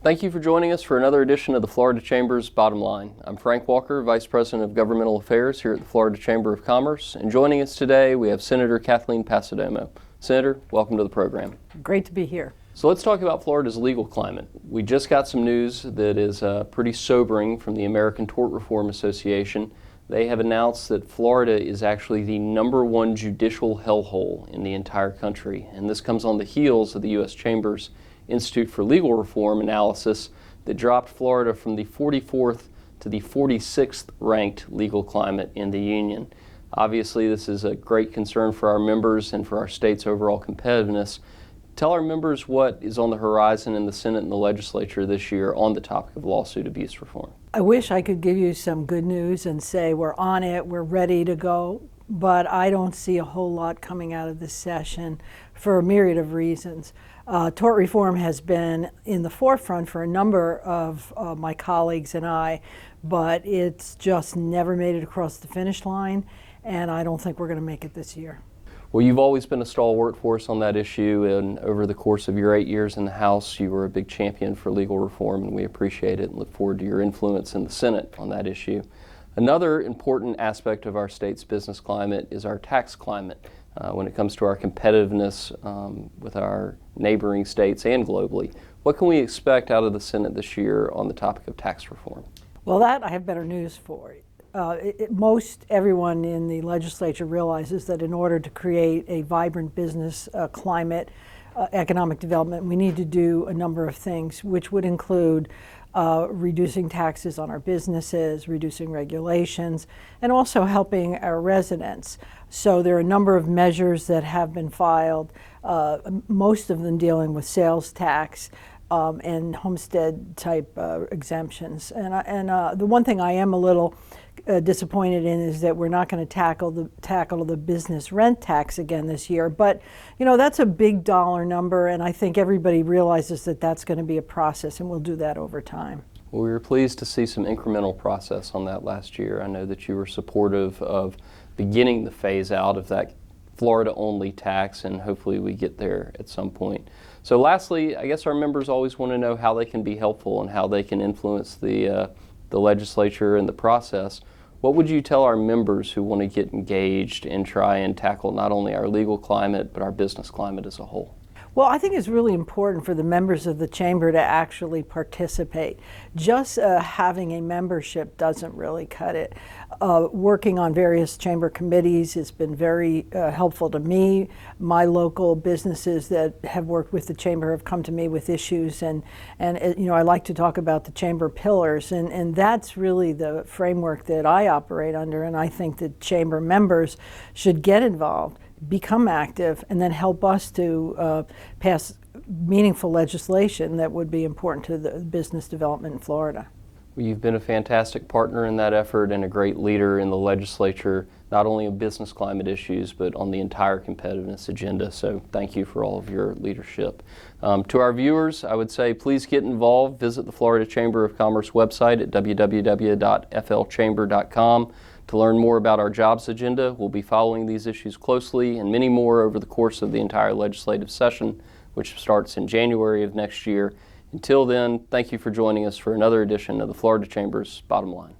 Thank you for joining us for another edition of the Florida Chamber's Bottom Line. I'm Frank Walker, Vice President of Governmental Affairs here at the Florida Chamber of Commerce, and joining us today we have Senator Kathleen Passidomo. Senator, welcome to the program. Great to be here. So let's talk about Florida's legal climate. We just got some news that is pretty sobering from the American Tort Reform Association. They have announced that Florida is actually the #1 judicial hellhole in the entire country, and this comes on the heels of the U.S. Chamber's Institute for Legal Reform analysis that dropped Florida from the 44th to the 46th ranked legal climate in the union. Obviously, this is a great concern for our members and for our state's overall competitiveness. Tell our members what is on the horizon in the Senate and the legislature this year on the topic of lawsuit abuse reform. I wish I could give you some good news and say we're on it, we're ready to go, but I don't see a whole lot coming out of this session for a myriad of reasons. Tort reform has been in the forefront for a number of my colleagues and I, but it's just never made it across the finish line, and I don't think we're going to make it this year. Well, you've always been a stalwart for us on that issue, and over the course of your 8 years in the House, you were a big champion for legal reform, and we appreciate it and look forward to your influence in the Senate on that issue. Another important aspect of our state's business climate is our tax climate. When it comes to our competitiveness with our neighboring states and globally. What can we expect out of the Senate this year on the topic of tax reform? Well, that I have better news for. Most everyone in the legislature realizes that in order to create a vibrant business climate, economic development, we need to do a number of things, which would include reducing taxes on our businesses, reducing regulations, and also helping our residents. So there are a number of measures that have been filed, most of them dealing with sales tax and homestead type exemptions. And the one thing I am a little disappointed in is that we're not going to tackle the business rent tax again this year. But you know, that's a big dollar number, and I think everybody realizes that that's going to be a process, and we'll do that over time. Well, we were pleased to see some incremental process on that last year. I know that you were supportive of beginning the phase out of that Florida-only tax, and hopefully we get there at some point. So lastly, I guess our members always want to know how they can be helpful and how they can influence the legislature and the process. What would you tell our members who want to get engaged and try and tackle not only our legal climate, but our business climate as a whole? Well, I think it's really important for the members of the Chamber to actually participate. Just having a membership doesn't really cut it. Working on various Chamber committees has been very helpful to me. My local businesses that have worked with the Chamber have come to me with issues, and you know, I like to talk about the Chamber pillars, and that's really the framework that I operate under, and I think that Chamber members should get involved, become active, and then help us to pass meaningful legislation that would be important to the business development in Florida. Well, you've been a fantastic partner in that effort and a great leader in the legislature, not only of business climate issues, but on the entire competitiveness agenda. So thank you for all of your leadership. To our viewers, I would say please get involved. Visit the Florida Chamber of Commerce website at www.flchamber.com. To learn more about our jobs agenda, we'll be following these issues closely and many more over the course of the entire legislative session, which starts in January of next year. Until then, thank you for joining us for another edition of the Florida Chamber's Bottom Line.